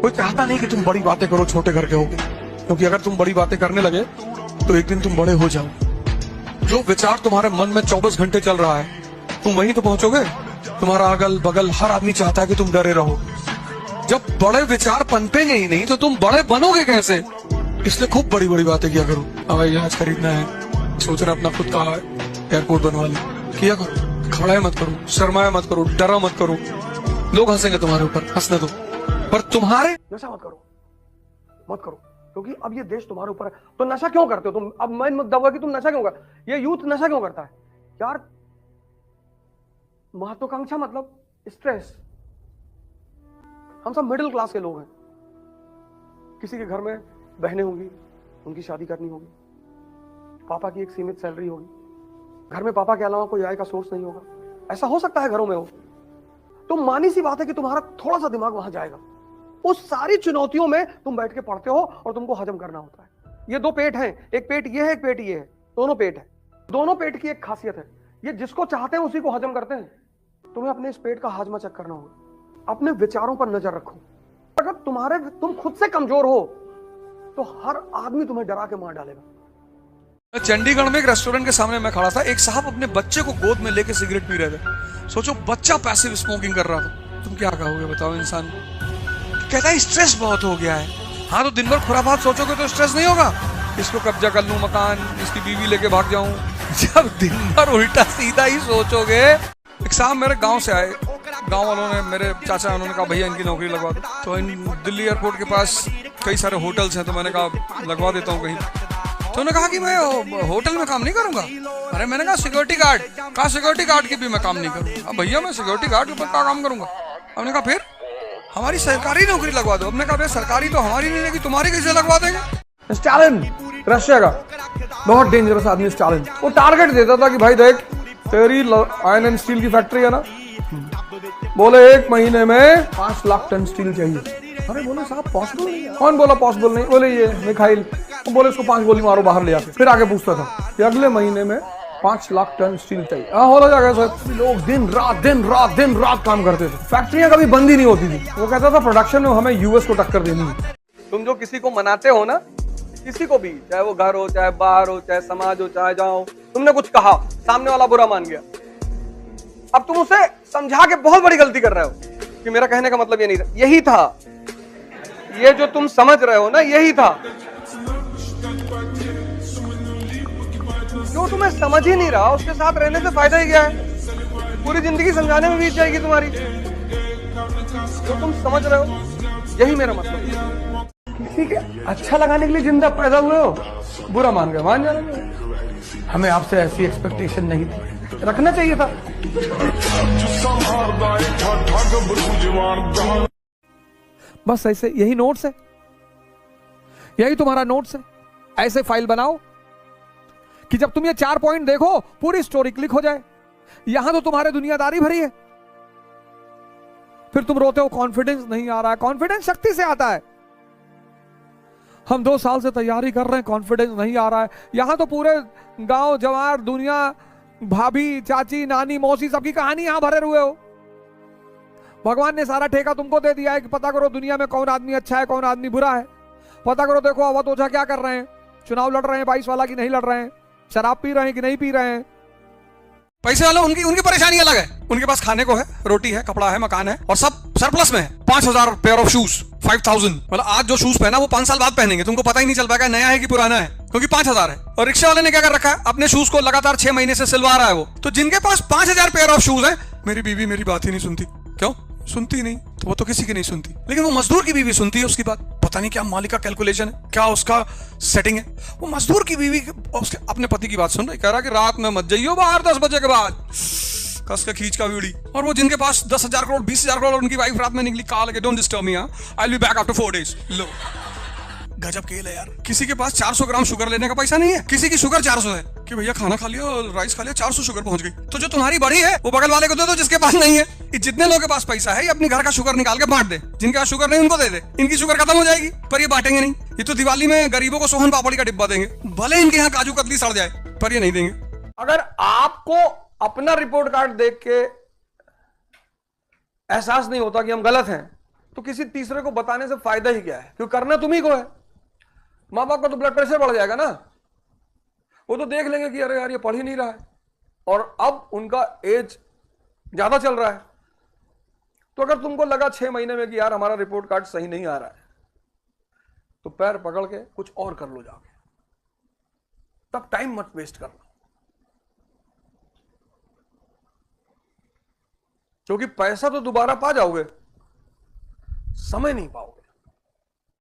कोई चाहता नहीं कि तुम बड़ी बातें करो, छोटे घर के हो, क्योंकि अगर तुम बड़ी बातें करने लगे तो एक दिन तुम बड़े हो जाओ। जो विचार तुम्हारे मन में 24 घंटे चल रहा है, तुम वहीं तो पहुंचोगे। तुम्हारा अगल बगल हर आदमी चाहता है कि तुम डरे रहो। जब बड़े विचार पनपेंगे ही नहीं तो तुम बड़े बनोगे कैसे? इसलिए खूब बड़ी बड़ी बातें किया करो। हवाई जहाज खरीदना है, सोचना अपना खुद का एयरपोर्ट बनवा लो, किया करो। खड़ाए मत करो, शर्माए मत करो, डरा मत करो। लोग हंसेंगे तुम्हारे ऊपर, हंसने दो, पर तुम्हारे नशा मत करो, मत करो, क्योंकि अब ये देश तुम्हारे ऊपर है। तो नशा क्यों करते हो तुम? अब मैं मुद्दा हुआ कि तुम नशा क्यों कर, ये यूथ नशा क्यों करता है यार? महत्वाकांक्षा मतलब स्ट्रेस। हम सब मिडिल क्लास के लोग हैं। किसी के घर में बहनें होंगी, उनकी शादी करनी होगी, पापा की एक सीमित सैलरी होगी, घर में पापा के अलावा कोई आय का सोर्स नहीं होगा। ऐसा हो सकता है घरों में हो, तो मानी सी बात है कि तुम्हारा थोड़ा सा दिमाग वहां जाएगा। उस सारी चुनौतियों में तुम बैठ के पढ़ते हो और तुमको हजम करना होता है। ये दो पेट हैं, एक पेट ये है, एक पेट ये है, दोनों पेट है। दोनों पेट की एक खासियत है, ये जिसको चाहते हैं उसी को हजम करते हैं। तुम्हें अपने इस पेट का हाजमा चेक करना होगा। अपने विचारों पर नजर रखो। अगर तुम खुद से कमजोर हो तो हर आदमी तुम्हें डरा के मार डालेगा। चंडीगढ़ में एक रेस्टोरेंट के सामने मैं खड़ा था, एक साहब अपने बच्चे को गोद में लेके सिगरेट पी रहे थे। सोचो, बच्चा पैसिव स्मोकिंग कर रहा था। तुम क्या कहोगे बताओ इंसान? कहता है स्ट्रेस बहुत हो गया है। हाँ, तो दिन भर खुराफात सोचोगे तो स्ट्रेस नहीं होगा। इसको कब्जा कर लूं मकान, इसकी बीवी लेके भाग जाऊं। जब दिन भर उल्टा सीधा ही सोचोगे। एक साहब मेरे गांव से आए, गांव वालों ने, मेरे चाचा, उन्होंने कहा भैया इनकी नौकरी लगवा दो। तो इन दिल्ली एयरपोर्ट के पास कई सारे होटल्स हैं, तो मैंने कहा लगवा देता हूँ कहीं। तो उन्होंने कहा कि मैं होटल में काम नहीं करूंगा। अरे मैंने कहा सिक्योरिटी गार्ड, कहा सिक्योरिटी गार्ड की भी मैं काम नहीं करूंगा। अब भैया मैं सिक्योरिटी गार्ड के ऊपर क्या काम करूंगा? हमने कहा फिर हमारी सरकारी नौकरी लगवा दो। हमने कहा सरकारी तो हमारी नहीं लगी, तुम्हारी कैसे लगवा देंगे? स्टालिन, रशिया का बहुत डेंजरस आदमी स्टालिन, वो टारगेट देता था कि भाई देख, तेरी आयरन एंड स्टील की फैक्ट्री है ना, बोले 1 महीने में 5 लाख टन स्टील चाहिए। अरे बोले साहब पॉसिबल नहीं है। कौन बोला पॉसिबल नहीं? बोले ये मिखाइल। बोले इसको 5 गोली मारो बाहर ले आके। फिर आगे पूछता था कि अगले महीने में 5 लाख टन स्टील चाहिए। हो जाएगा सर। लोग दिन रात काम करते थे। फैक्ट्रियां कभी बंद ही नहीं होती थी। वो कहता था प्रोडक्शन में हमें यूएस को टक्कर देनी है। तुम जो किसी को मनाते हो ना, किसी को भी, चाहे वो घर हो, चाहे बाहर हो, चाहे समाज हो, चाहे जहाँ हो, तुमने कुछ कहा, सामने वाला बुरा मान गया। अब तुम उसे समझा के बहुत बड़ी गलती कर रहे हो कि मेरा कहने का मतलब ये नहीं था, यही था, ये जो तुम समझ रहे हो ना, यही था। जो तुम्हें समझ ही नहीं रहा, उसके साथ रहने से फायदा ही क्या है? पूरी जिंदगी समझाने में बीत जाएगी तुम्हारी। जो तुम समझ रहे हो, यही मेरा मतलब है। ठीक है, अच्छा लगाने के लिए जिंदा पैदा हुए हो, बुरा मान गए, मान जाने। हमें आपसे ऐसी एक्सपेक्टेशन नहीं थी, रखना चाहिए था। बस ऐसे, यही नोट्स है, यही तुम्हारा नोट्स है। ऐसे फाइल बनाओ कि जब तुम ये 4 पॉइंट देखो पूरी स्टोरी क्लिक हो जाए। यहां तो तुम्हारे दुनियादारी भरी है, फिर तुम रोते हो कॉन्फिडेंस नहीं आ रहा है। कॉन्फिडेंस शक्ति से आता है। हम 2 साल से तैयारी कर रहे हैं, कॉन्फिडेंस नहीं आ रहा है। यहां तो पूरे गांव जवार दुनिया, भाभी, चाची, नानी, मौसी, सबकी कहानी यहां भरे हुए हो। भगवान ने सारा ठेका तुमको दे दिया है कि पता करो दुनिया में कौन आदमी अच्छा है, कौन आदमी बुरा है। पता करो, देखो अवध ओझा क्या कर रहे हैं, चुनाव लड़ रहे हैं 22 वाला कि नहीं लड़ रहे हैं, शराब पी रहे हैं कि नहीं पी रहे हैं। पैसे वाले उनकी परेशानी अलग है। उनके पास खाने को है, रोटी है, कपड़ा है, मकान है, और सब सरप्लस में है। 5000 पेयर ऑफ शूज, 5000, मतलब आज जो शूज पहना वो 5 साल बाद पहनेंगे, तुमको पता ही नहीं चल पाएगा नया है कि पुराना है, क्योंकि 5000 है। और रिक्शा वाले ने क्या कर रखा है, अपने शूज को लगातार 6 महीने से सिलवा रहा है वो। तो जिनके पास 5000 पेयर ऑफ शूज है, मेरी बीवी मेरी बात ही नहीं सुनती। क्यों सुनती नहीं? तो वो तो किसी की नहीं सुनती, लेकिन वो मजदूर की बीवी सुनती है उसकी बात। पता नहीं क्या मालिक का कैलकुलेशन है, क्या उसका सेटिंग है। वो मजदूर की बीवी उसके अपने पति की बात सुन रही, कह रहा कि रात में मत जाइयो बाहर 10 बजे के बाद, कस के खींच का बीड़ी। और वो जिनके पास 10,000 करोड़ 20,000 करोड़, उनकी वाइफ रात में निकली, कहा लगे don't disturb me, I will be back after 4 days। लो, गजब खेल है यार। किसी के पास 400 ग्राम शुगर लेने का पैसा नहीं है, किसी की शुगर 400 है कि भैया खाना खा लिया और राइस खा लिया, 400 शुगर पहुंच गई। तो जो तुम्हारी बढ़ी है वो बगल वाले को दे दो जिसके पास नहीं है। जितने लोगों के पास पैसा है ये अपनी घर का शुगर निकाल के बांट दे, जिनके पास शुगर नहीं उनको दे दे, इनकी शुगर खत्म हो जाएगी। पर ये बांटेंगे नहीं, ये तो दिवाली में गरीबों को सोहन पापड़ी का डिब्बा देंगे, भले इनके यहाँ काजू कतली सड़ जाए, पर ये नहीं देंगे। अगर आपको अपना रिपोर्ट कार्ड देख के एहसास नहीं होता कि हम गलत हैं, तो किसी तीसरे को बताने से फायदा ही क्या है, क्योंकि करना तुम्ही को है। माँ बाप का तो ब्लड प्रेशर बढ़ जाएगा ना, वो तो देख लेंगे कि अरे यार ये पढ़ ही नहीं रहा है, और अब उनका एज ज्यादा चल रहा है। तो अगर तुमको लगा 6 महीने में कि यार हमारा रिपोर्ट कार्ड सही नहीं आ रहा है, तो पैर पकड़ के कुछ और कर लो जाके, तब टाइम मत वेस्ट करना, क्योंकि पैसा तो दोबारा पा जाओगे, समय नहीं पाओगे।